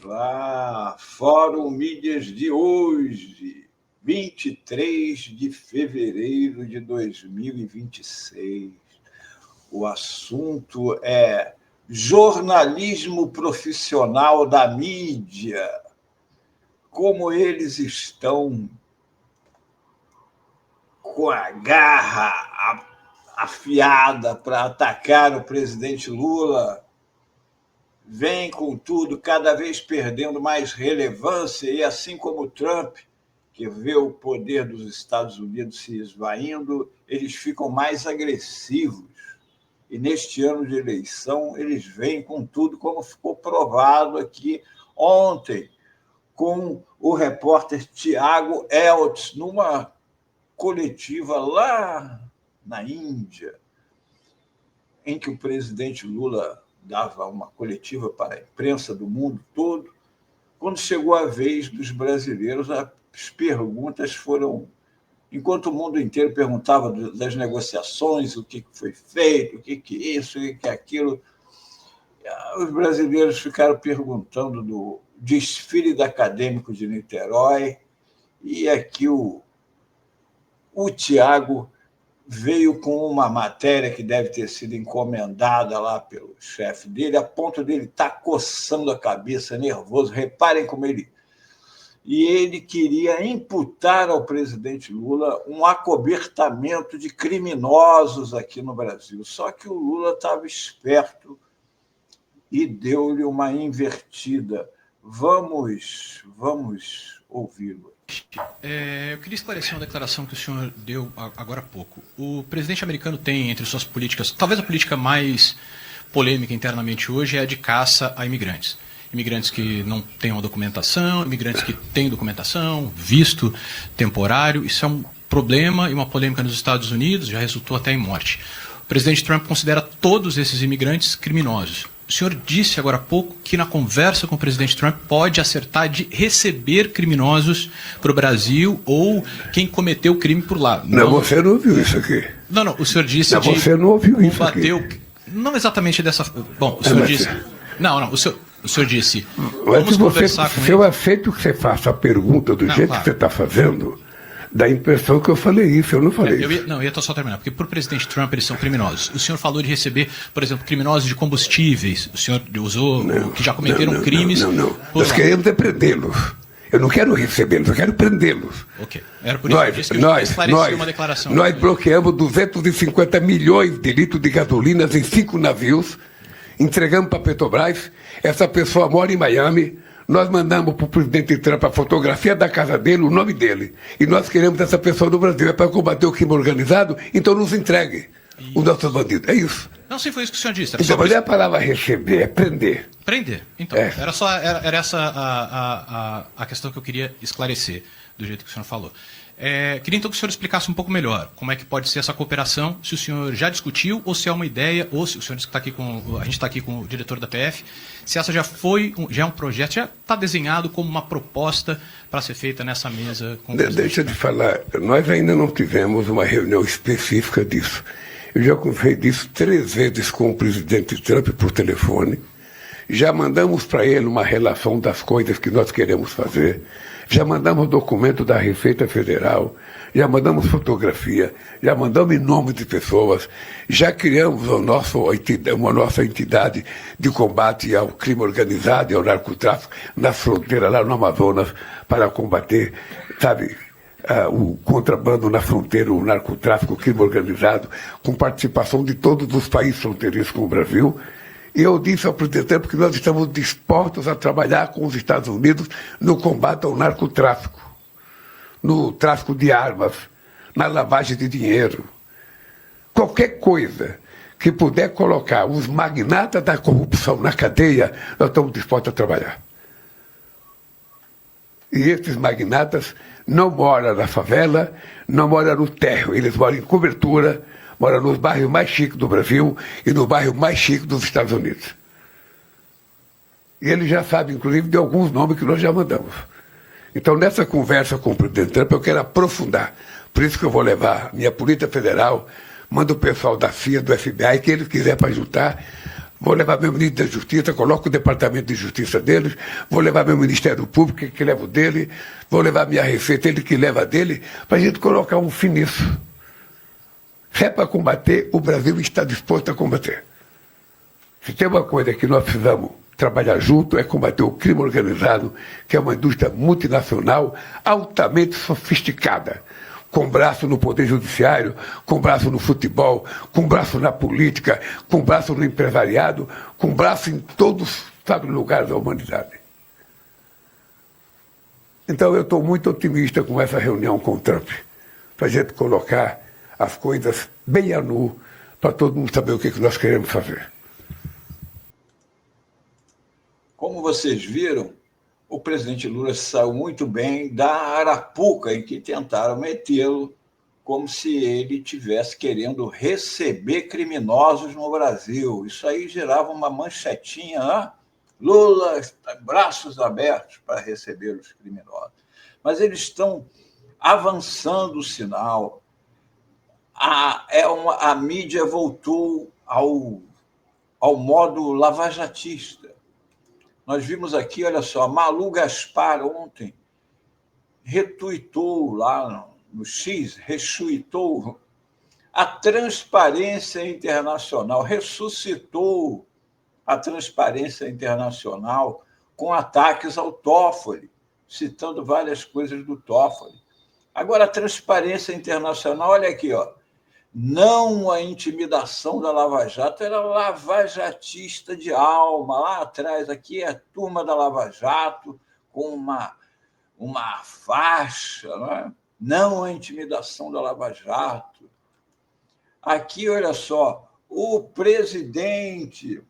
lá, Fórum Mídias de hoje, 23 de fevereiro de 2026. O assunto é jornalismo profissional da mídia. Como eles estão com a garra afiada para atacar o presidente Lula, vem com tudo, cada vez perdendo mais relevância, e assim como o Trump, que vê o poder dos Estados Unidos se esvaindo, eles ficam mais agressivos. E neste ano de eleição, eles vêm com tudo, como ficou provado aqui ontem, com o repórter Tiago Eltz, numa coletiva lá na Índia, em que o presidente Lula dava uma coletiva para a imprensa do mundo todo. Quando chegou a vez dos brasileiros, as perguntas foram... Enquanto o mundo inteiro perguntava das negociações, o que foi feito, o que isso, o que aquilo, os brasileiros ficaram perguntando do desfile da Acadêmico de Niterói, e aqui o Tiago veio com uma matéria que deve ter sido encomendada lá pelo chefe dele, a ponto dele estar coçando a cabeça, nervoso. Reparem como ele... E ele queria imputar ao presidente Lula um acobertamento de criminosos aqui no Brasil. Só que o Lula estava esperto e deu-lhe uma invertida. Vamos ouvi-lo. Eu queria esclarecer uma declaração que o senhor deu agora há pouco. O presidente americano tem entre suas políticas, talvez a política mais polêmica internamente hoje é a de caça a imigrantes. Imigrantes que não tenham documentação, imigrantes que têm documentação, visto temporário. Isso é um problema e uma polêmica nos Estados Unidos, já resultou até em morte. O presidente Trump considera todos esses imigrantes criminosos. O senhor disse agora há pouco que na conversa com o presidente Trump pode acertar de receber criminosos para o Brasil ou quem cometeu crime por lá. Não, você não ouviu isso aqui. Não, o senhor disse não, você não ouviu isso aqui. Não exatamente dessa... Bom, o senhor disse... Não, o senhor disse... Mas se eu aceito que você faça a pergunta do jeito que você está fazendo... Dá a impressão que eu falei isso, eu não falei isso. Eu ia só terminar, porque para o presidente Trump eles são criminosos. O senhor falou de receber, por exemplo, criminosos de combustíveis. O senhor usou que já cometeram crimes. Não. Nós queremos é prendê-los. Eu não quero recebê-los, eu quero prendê-los. Ok. Era por isso que eu esclareci uma declaração. Nós bloqueamos 250 milhões de litros de gasolinas em 5 navios, entregamos para a Petrobras. Essa pessoa mora em Miami. Nós mandamos para o presidente Trump a fotografia da casa dele, o nome dele. E nós queremos essa pessoa no Brasil. É para combater o crime organizado, então nos entregue os nossos bandidos. É isso. Não, sim, foi isso que o senhor disse. Então, mas não é a palavra receber, é prender. Prender. Então, era essa a questão que eu queria esclarecer, do jeito que o senhor falou. Queria então que o senhor explicasse um pouco melhor como é que pode ser essa cooperação, se o senhor já discutiu, ou se é uma ideia, ou se o senhor disse que está aqui a gente está aqui com o diretor da PF, se essa já é um projeto, já está desenhado como uma proposta para ser feita nessa mesa com o presidente. Deixa de falar, nós ainda não tivemos uma reunião específica disso. Eu já conversei disso 3 vezes com o presidente Trump por telefone, já mandamos para ele uma relação das coisas que nós queremos fazer, já mandamos documento da Receita Federal, já mandamos fotografia, já mandamos nomes de pessoas, já criamos uma nossa entidade de combate ao crime organizado e ao narcotráfico na fronteira, lá no Amazonas, para combater, o contrabando na fronteira, o narcotráfico, o crime organizado, com participação de todos os países fronteiriços com o Brasil. E eu disse ao presidente Trump que nós estamos dispostos a trabalhar com os Estados Unidos no combate ao narcotráfico, no tráfico de armas, na lavagem de dinheiro. Qualquer coisa que puder colocar os magnatas da corrupção na cadeia, nós estamos dispostos a trabalhar. E esses magnatas não moram na favela, não moram no térreo, eles moram em cobertura, moram nos bairros mais chiques do Brasil e no bairro mais chique dos Estados Unidos. E ele já sabe, inclusive, de alguns nomes que nós já mandamos. Então, nessa conversa com o presidente Trump, eu quero aprofundar. Por isso que eu vou levar minha Polícia Federal, mando o pessoal da CIA, do FBI, que eles quiserem para juntar, vou levar meu ministro da Justiça, coloco o Departamento de Justiça deles, vou levar meu Ministério Público, que leva o dele, vou levar minha Receita, ele que leva a dele, para a gente colocar um fim nisso. Se é para combater, o Brasil está disposto a combater. Se tem uma coisa que nós precisamos trabalhar junto, é combater o crime organizado, que é uma indústria multinacional altamente sofisticada, com braço no poder judiciário, com braço no futebol, com braço na política, com braço no empresariado, com braço em todos os lugares da humanidade. Então eu estou muito otimista com essa reunião com o Trump, para a gente colocar as coisas bem a nu, para todo mundo saber o que nós queremos fazer. Como vocês viram, o presidente Lula saiu muito bem da arapuca em que tentaram metê-lo, como se ele estivesse querendo receber criminosos no Brasil. Isso aí gerava uma manchetinha, né? Lula, braços abertos para receber os criminosos. Mas eles estão avançando o sinal. A mídia voltou ao modo lavajatista. Nós vimos aqui, olha só, Malu Gaspar ontem retuitou lá no X, retuitou a transparência internacional, ressuscitou a transparência internacional com ataques ao Toffoli, citando várias coisas do Toffoli. Agora, a transparência internacional, olha aqui, ó, não a intimidação da Lava Jato, era lavajatista de alma, lá atrás, aqui é a turma da Lava Jato, com uma faixa, não a intimidação da Lava Jato. Aqui, olha só, o presidente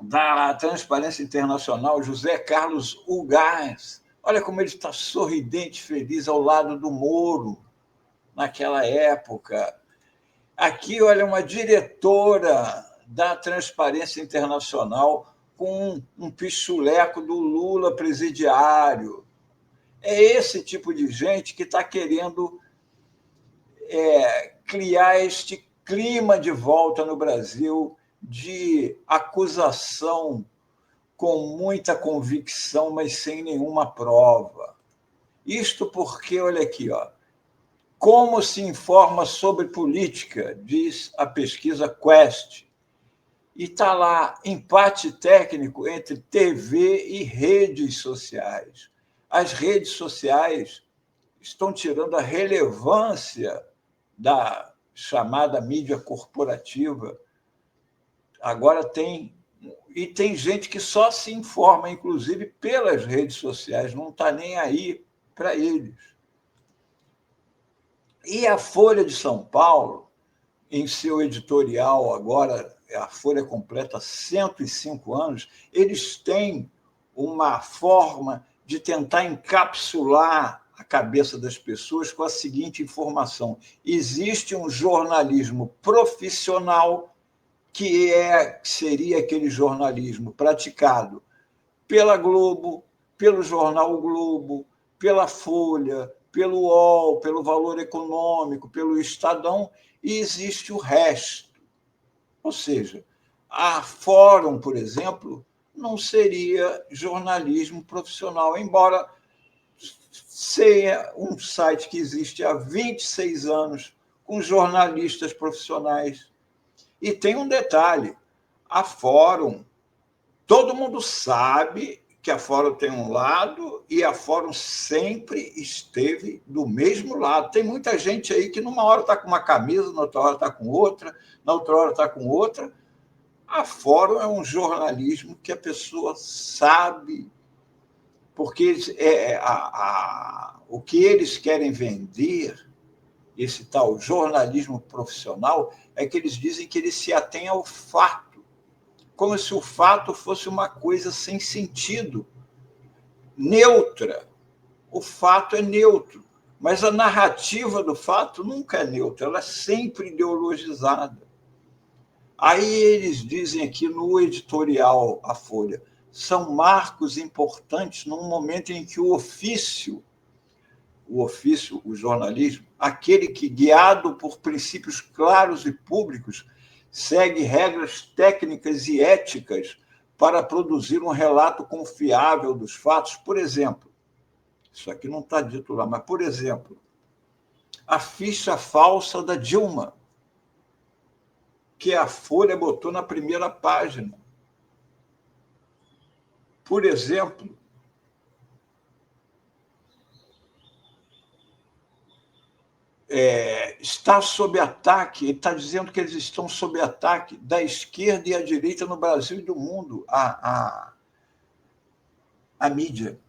da Transparência Internacional, José Carlos Ugás, olha como ele está sorridente, feliz ao lado do Moro, naquela época. Aqui, olha, uma diretora da Transparência Internacional com um pichuleco do Lula presidiário. É esse tipo de gente que está querendo criar este clima de volta no Brasil de acusação com muita convicção, mas sem nenhuma prova. Isto porque, olha aqui, ó, como se informa sobre política, diz a pesquisa Quest. E está lá, empate técnico entre TV e redes sociais. As redes sociais estão tirando a relevância da chamada mídia corporativa. Agora tem gente que só se informa, inclusive, pelas redes sociais, não está nem aí para eles. E a Folha de São Paulo, em seu editorial agora, a Folha completa 105 anos, eles têm uma forma de tentar encapsular a cabeça das pessoas com a seguinte informação: existe um jornalismo profissional que seria aquele jornalismo praticado pela Globo, pelo jornal o Globo, pela Folha, pelo UOL, pelo Valor Econômico, pelo Estadão, e existe o resto. Ou seja, a Fórum, por exemplo, não seria jornalismo profissional, embora seja um site que existe há 26 anos, com jornalistas profissionais. E tem um detalhe, a Fórum, todo mundo sabe que a Fórum tem um lado e a Fórum sempre esteve do mesmo lado. Tem muita gente aí que numa hora está com uma camisa, na outra hora está com outra, na outra hora está com outra. A Fórum é um jornalismo que a pessoa sabe, porque o que eles querem vender, esse tal jornalismo profissional, é que eles dizem que eles se atêm ao fato, como se o fato fosse uma coisa sem sentido, neutra. O fato é neutro, mas a narrativa do fato nunca é neutra, ela é sempre ideologizada. Aí eles dizem aqui no editorial, a Folha, são marcos importantes num momento em que o ofício, o jornalismo, aquele que, guiado por princípios claros e públicos, segue regras técnicas e éticas para produzir um relato confiável dos fatos. Por exemplo, isso aqui não está dito lá, mas, por exemplo, a ficha falsa da Dilma, que a Folha botou na primeira página. Por exemplo, está sob ataque, ele está dizendo que eles estão sob ataque da esquerda e a direita no Brasil e do mundo, a mídia.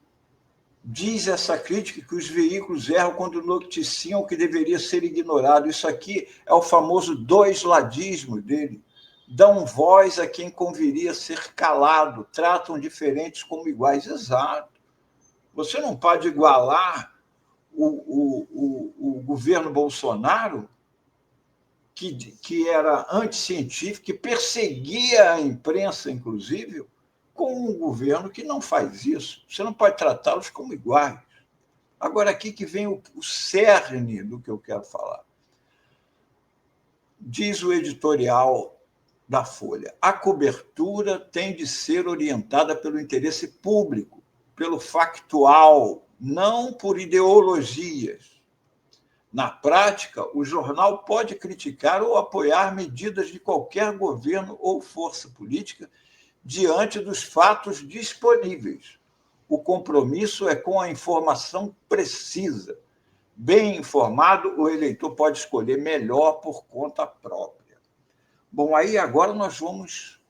Diz essa crítica que os veículos erram quando noticiam o que deveria ser ignorado. Isso aqui é o famoso dois-ladismo dele. Dão voz a quem conviria ser calado, tratam diferentes como iguais. Exato. Você não pode igualar o governo Bolsonaro, que era anticientífico, que perseguia a imprensa, inclusive, com um governo que não faz isso. Você não pode tratá-los como iguais. Agora, aqui que vem o cerne do que eu quero falar. Diz o editorial da Folha: a cobertura tem de ser orientada pelo interesse público, pelo factual, não por ideologias. Na prática, o jornal pode criticar ou apoiar medidas de qualquer governo ou força política diante dos fatos disponíveis. O compromisso é com a informação precisa. Bem informado, o eleitor pode escolher melhor por conta própria. Bom, aí agora nós vamos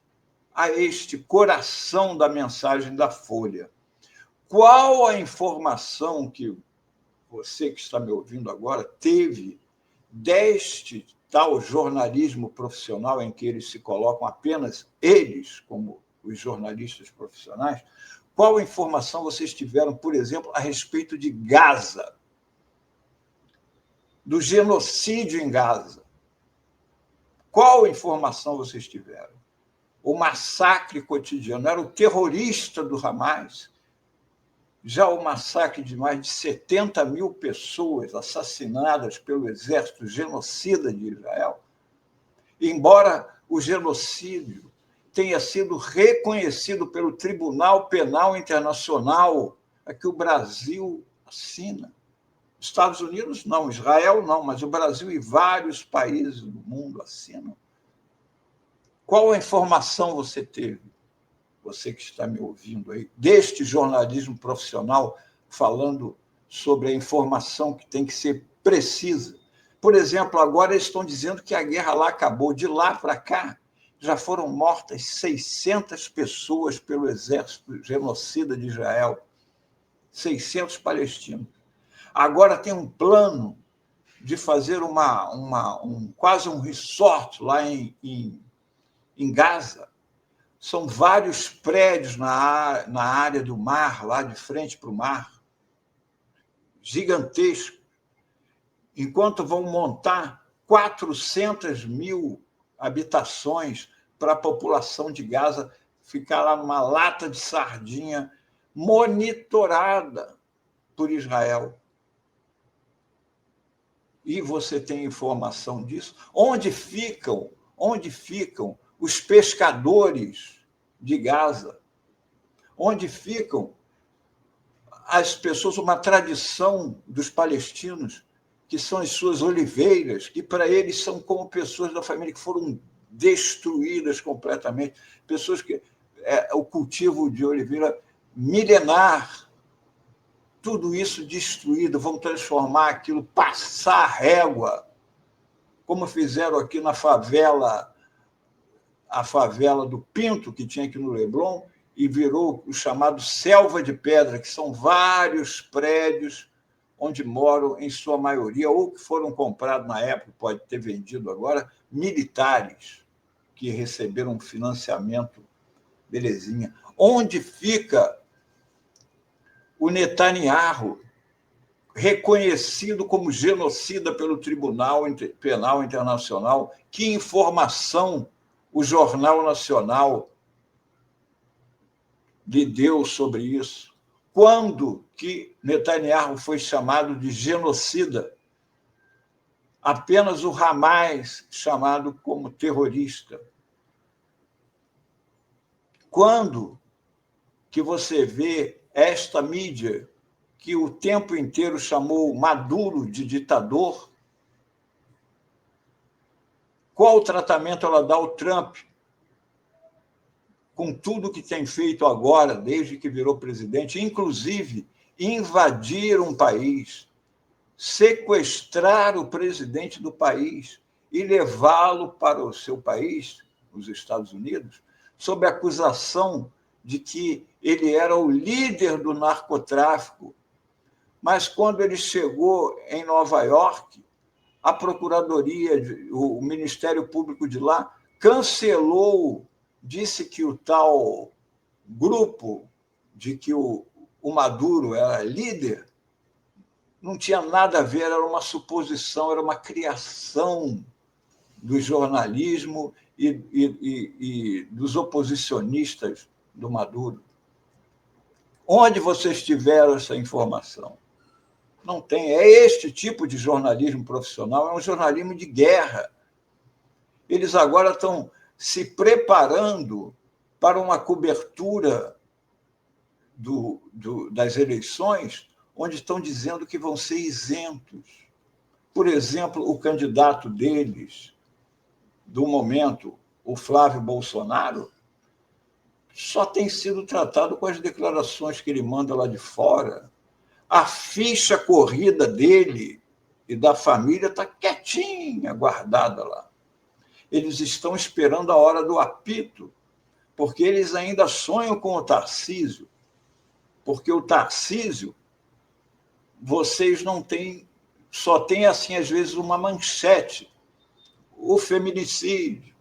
a este coração da mensagem da Folha. Qual a informação que você que está me ouvindo agora teve deste tal jornalismo profissional em que eles se colocam apenas eles como os jornalistas profissionais? Qual informação vocês tiveram, por exemplo, a respeito de Gaza, do genocídio em Gaza? Qual informação vocês tiveram? O massacre cotidiano. Era o terrorista do Hamas. Já o massacre de mais de 70 mil pessoas assassinadas pelo exército genocida de Israel. Embora o genocídio tenha sido reconhecido pelo Tribunal Penal Internacional, a que o Brasil assina. Estados Unidos não, Israel não, mas o Brasil e vários países do mundo assinam. Qual a informação você teve, você que está me ouvindo aí, deste jornalismo profissional falando sobre a informação que tem que ser precisa? Por exemplo, agora eles estão dizendo que a guerra lá acabou. De lá para cá, já foram mortas 600 pessoas pelo exército genocida de Israel, 600 palestinos. Agora tem um plano de fazer quase um resort lá em Gaza. São vários prédios na área do mar, lá de frente para o mar, gigantesco, enquanto vão montar 400 mil habitações para a população de Gaza ficar lá numa lata de sardinha monitorada por Israel. E você tem informação disso? Onde ficam os pescadores de Gaza? Onde ficam as pessoas, uma tradição dos palestinos, que são as suas oliveiras, que para eles são como pessoas da família que foram destruídas completamente, pessoas que o cultivo de oliveira milenar, tudo isso destruído, vão transformar aquilo, passar a régua, como fizeram aqui na favela, a favela do Pinto, que tinha aqui no Leblon, e virou o chamado Selva de Pedra, que são vários prédios onde moram, em sua maioria, ou que foram comprados na época, pode ter vendido agora, militares que receberam financiamento, belezinha. Onde fica o Netanyahu, reconhecido como genocida pelo Tribunal Penal Internacional? Que informação o Jornal Nacional lhe deu sobre isso? Quando que Netanyahu foi chamado de genocida? apenas o Hamas chamado como terrorista. Quando que você vê esta mídia que o tempo inteiro chamou Maduro de ditador, qual o tratamento ela dá ao Trump, com tudo que tem feito agora, desde que virou presidente, inclusive invadir um país, sequestrar o presidente do país e levá-lo para o seu país, os Estados Unidos, sob a acusação de que ele era o líder do narcotráfico. Mas quando ele chegou em Nova York, a Procuradoria, o Ministério Público de lá, cancelou, disse que o tal grupo de que o Maduro era líder não tinha nada a ver, era uma suposição, era uma criação do jornalismo e dos oposicionistas do Maduro. Onde vocês tiveram essa informação? Não tem. É este tipo de jornalismo profissional, é um jornalismo de guerra. Eles agora estão se preparando para uma cobertura das eleições, onde estão dizendo que vão ser isentos. Por exemplo, o candidato deles, do momento, o Flávio Bolsonaro, só tem sido tratado com as declarações que ele manda lá de fora. A ficha corrida dele e da família está quietinha, guardada lá. Eles estão esperando a hora do apito, porque eles ainda sonham com o Tarcísio, porque o Tarcísio, vocês não têm, só tem, assim, às vezes, uma manchete, o feminicídio,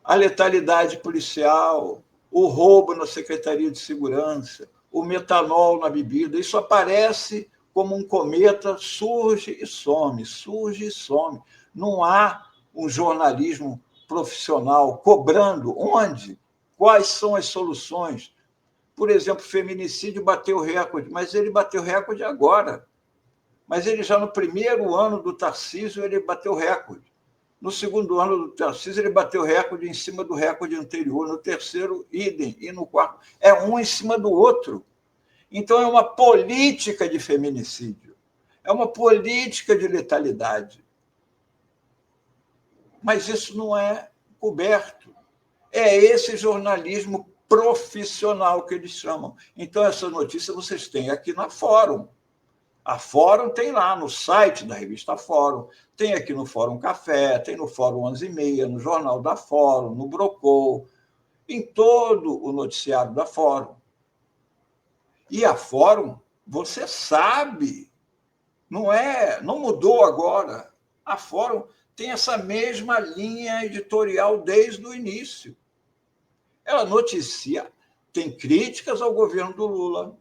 a letalidade policial, o roubo na Secretaria de Segurança, o metanol na bebida, isso aparece como um cometa, surge e some, surge e some. Não há um jornalismo profissional cobrando onde, quais são as soluções. Por exemplo, o feminicídio bateu recorde, mas ele bateu recorde agora. Mas ele já no primeiro ano do Tarcísio, ele bateu recorde. No segundo ano do Tarcísio, ele bateu recorde em cima do recorde anterior. No terceiro, idem. E no quarto, é um em cima do outro. Então, é uma política de feminicídio. É uma política de letalidade. Mas isso não é coberto. É esse jornalismo profissional que eles chamam. Então, essa notícia vocês têm aqui na Fórum. A Fórum tem lá no site da revista Fórum, tem aqui no Fórum Café, tem no Fórum 11h30, no Jornal da Fórum, no Brocou, em todo o noticiário da Fórum. E a Fórum, você sabe, não mudou agora. A Fórum tem essa mesma linha editorial desde o início. Ela noticia, tem críticas ao governo do Lula,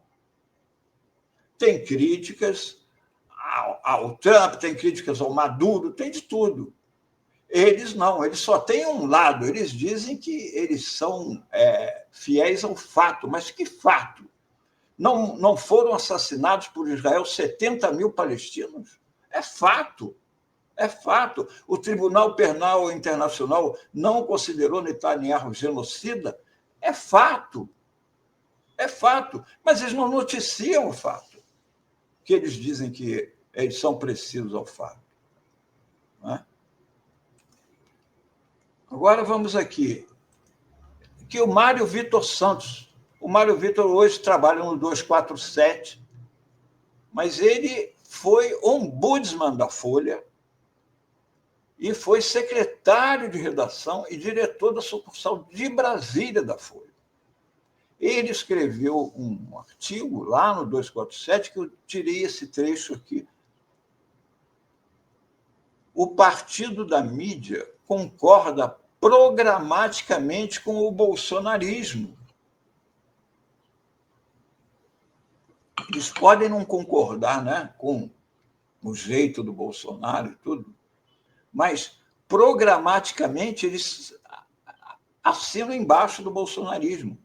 tem críticas ao Trump, tem críticas ao Maduro, tem de tudo. Eles não, eles só têm um lado, eles dizem que eles são fiéis ao fato, mas que fato? Não foram assassinados por Israel 70 mil palestinos? É fato. É fato. O Tribunal Penal Internacional não considerou Netanyahu genocida? É fato. É fato. Mas eles não noticiam o fato, que eles dizem que eles são precisos ao fato. Não é? Agora vamos aqui. Que o Mário Vitor Santos. O Mário Vitor hoje trabalha no 247, mas ele foi ombudsman da Folha e foi secretário de redação e diretor da sucursal de Brasília da Folha. Ele escreveu um artigo lá no 247 que eu tirei esse trecho aqui. O partido da mídia concorda programaticamente com o bolsonarismo. Eles podem não concordar, né, com o jeito do Bolsonaro e tudo, mas programaticamente eles assinam embaixo do bolsonarismo.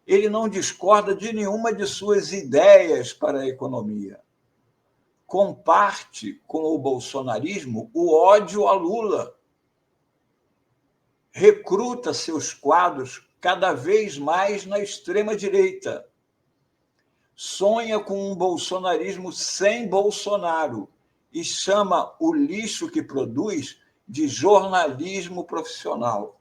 Ele não discorda de nenhuma de suas ideias para a economia. comparte com o bolsonarismo o ódio a Lula. Recruta seus quadros cada vez mais na extrema-direita. Sonha com um bolsonarismo sem Bolsonaro e chama o lixo que produz de jornalismo profissional.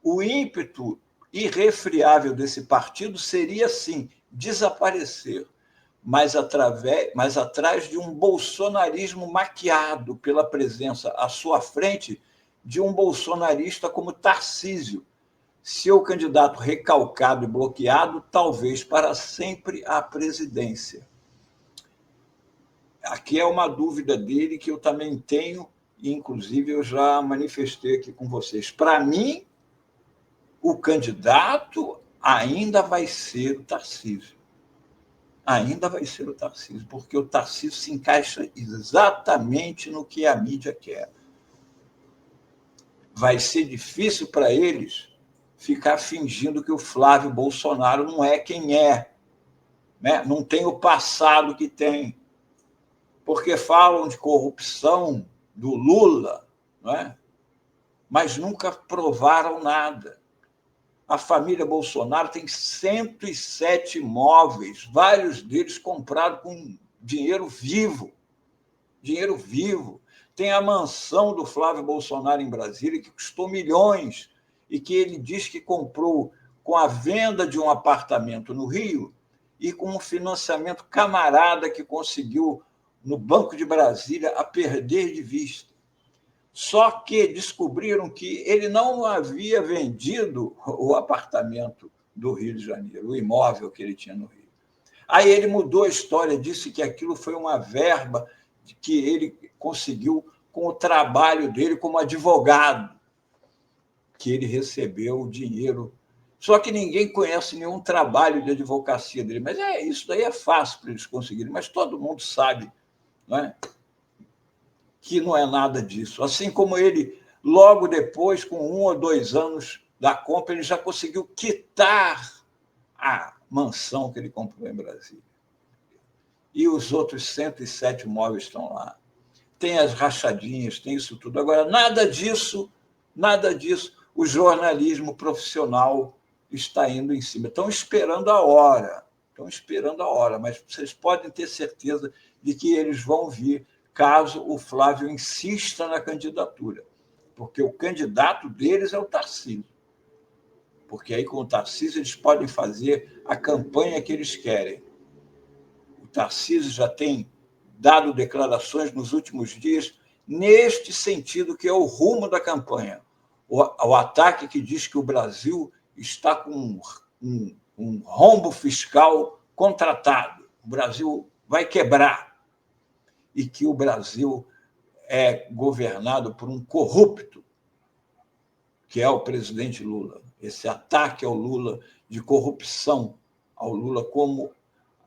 O ímpeto irrefriável desse partido seria, sim, desaparecer, mas atrás de um bolsonarismo maquiado pela presença à sua frente de um bolsonarista como Tarcísio, seu candidato recalcado e bloqueado, talvez para sempre à presidência. Aqui é uma dúvida dele que eu também tenho, e inclusive eu já manifestei aqui com vocês. Para mim, o candidato ainda vai ser o Tarcísio. Ainda vai ser o Tarcísio, porque o Tarcísio se encaixa exatamente no que a mídia quer. Vai ser difícil para eles ficar fingindo que o Flávio Bolsonaro não é quem é, né? Não tem o passado que tem. Porque falam de corrupção do Lula, não é? Mas nunca provaram nada. A família Bolsonaro tem 107 imóveis, vários deles comprados com dinheiro vivo. Dinheiro vivo. Tem a mansão do Flávio Bolsonaro em Brasília, que custou milhões, e que ele diz que comprou com a venda de um apartamento no Rio e com um financiamento camarada que conseguiu no Banco de Brasília a perder de vista. Só que descobriram que ele não havia vendido o apartamento do Rio de Janeiro, o imóvel que ele tinha no Rio. Aí ele mudou a história, disse que aquilo foi uma verba que ele conseguiu com o trabalho dele como advogado, que ele recebeu o dinheiro. Só que ninguém conhece nenhum trabalho de advocacia dele. Mas isso daí é fácil para eles conseguirem, mas todo mundo sabe, não é? Que não é nada disso. Assim como ele, logo depois, com 1 ou 2 anos da compra, ele já conseguiu quitar a mansão que ele comprou em Brasília. E os outros 107 imóveis estão lá. Tem as rachadinhas, tem isso tudo. Agora, nada disso, o jornalismo profissional está indo em cima. Estão esperando a hora, mas vocês podem ter certeza de que eles vão vir caso o Flávio insista na candidatura, porque o candidato deles é o Tarcísio. Porque aí, com o Tarcísio, eles podem fazer a campanha que eles querem. O Tarcísio já tem dado declarações nos últimos dias neste sentido, que é o rumo da campanha. O ataque que diz que o Brasil está com um rombo fiscal contratado. O Brasil vai quebrar. E que o Brasil é governado por um corrupto, que é o presidente Lula. Esse ataque ao Lula, de corrupção ao Lula, como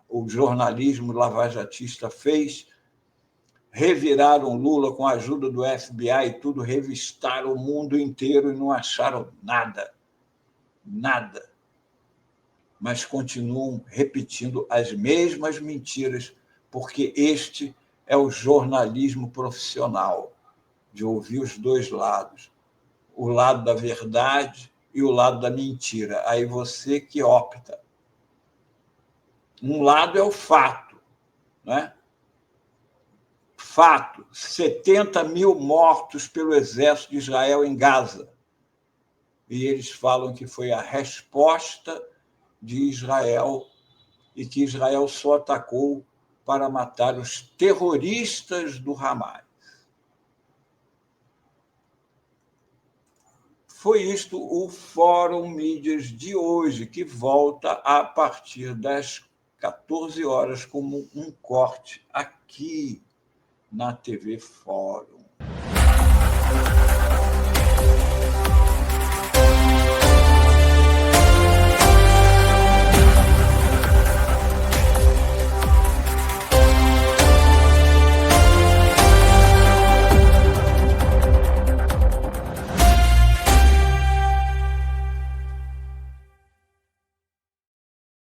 o jornalismo lavajatista fez, reviraram Lula com a ajuda do FBI e tudo, revistaram o mundo inteiro e não acharam nada. Nada. Mas continuam repetindo as mesmas mentiras, porque este é o jornalismo profissional, de ouvir os dois lados, o lado da verdade e o lado da mentira. Aí você que opta. Um lado é o fato, né? Fato: 70 mil mortos pelo exército de Israel em Gaza. E eles falam que foi a resposta de Israel e que Israel só atacou para matar os terroristas do Hamas. Foi isto o Fórum Mídias de hoje, que volta a partir das 14 horas como um corte aqui na TV Fórum.